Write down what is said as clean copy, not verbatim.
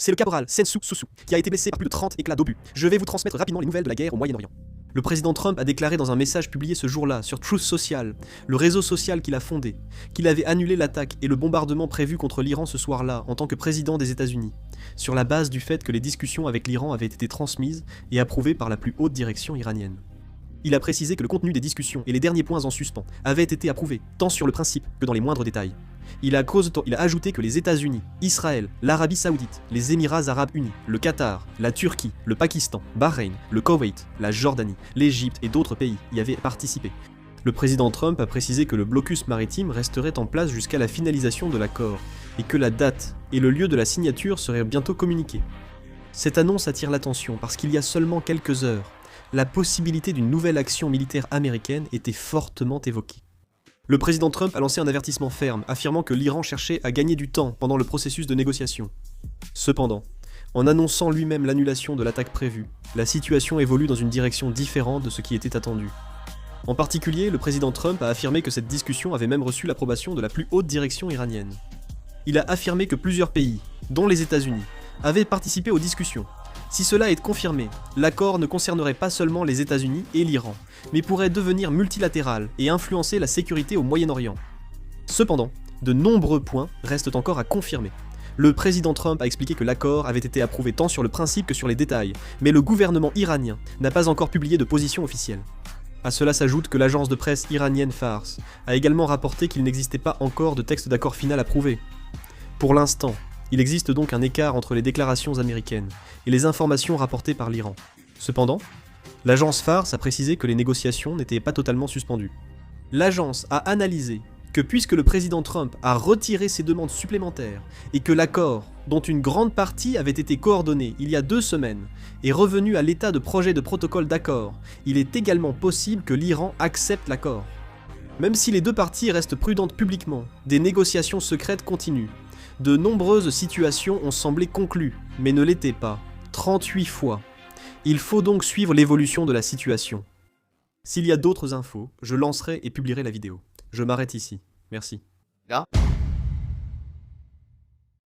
C'est le caporal Sensu Susu, qui a été blessé par plus de 30 éclats d'obus. Je vais vous transmettre rapidement les nouvelles de la guerre au Moyen-Orient. Le président Trump a déclaré dans un message publié ce jour-là sur Truth Social, le réseau social qu'il a fondé, qu'il avait annulé l'attaque et le bombardement prévu contre l'Iran ce soir-là en tant que président des États-Unis, sur la base du fait que les discussions avec l'Iran avaient été transmises et approuvées par la plus haute direction iranienne. Il a précisé que le contenu des discussions et les derniers points en suspens avaient été approuvés, tant sur le principe que dans les moindres détails. Il a ajouté que les États-Unis, Israël, l'Arabie Saoudite, les Émirats Arabes Unis, le Qatar, la Turquie, le Pakistan, Bahreïn, le Koweït, la Jordanie, l'Égypte et d'autres pays y avaient participé. Le président Trump a précisé que le blocus maritime resterait en place jusqu'à la finalisation de l'accord et que la date et le lieu de la signature seraient bientôt communiqués. Cette annonce attire l'attention parce qu'il y a seulement quelques heures, la possibilité d'une nouvelle action militaire américaine était fortement évoquée. Le président Trump a lancé un avertissement ferme, affirmant que l'Iran cherchait à gagner du temps pendant le processus de négociation. Cependant, en annonçant lui-même l'annulation de l'attaque prévue, la situation évolue dans une direction différente de ce qui était attendu. En particulier, le président Trump a affirmé que cette discussion avait même reçu l'approbation de la plus haute direction iranienne. Il a affirmé que plusieurs pays, dont les États-Unis, avaient participé aux discussions. Si cela est confirmé, l'accord ne concernerait pas seulement les États-Unis et l'Iran, mais pourrait devenir multilatéral et influencer la sécurité au Moyen-Orient. Cependant, de nombreux points restent encore à confirmer. Le président Trump a expliqué que l'accord avait été approuvé tant sur le principe que sur les détails, mais le gouvernement iranien n'a pas encore publié de position officielle. À cela s'ajoute que l'agence de presse iranienne Fars a également rapporté qu'il n'existait pas encore de texte d'accord final approuvé. Pour l'instant, il existe donc un écart entre les déclarations américaines et les informations rapportées par l'Iran. Cependant, l'agence Fars a précisé que les négociations n'étaient pas totalement suspendues. L'agence a analysé que puisque le président Trump a retiré ses demandes supplémentaires et que l'accord, dont une grande partie avait été coordonnée il y a 2 semaines, est revenu à l'état de projet de protocole d'accord, il est également possible que l'Iran accepte l'accord. Même si les deux parties restent prudentes publiquement, des négociations secrètes continuent. De nombreuses situations ont semblé conclues, mais ne l'étaient pas, 38 fois. Il faut donc suivre l'évolution de la situation. S'il y a d'autres infos, je lancerai et publierai la vidéo. Je m'arrête ici. Merci. Là.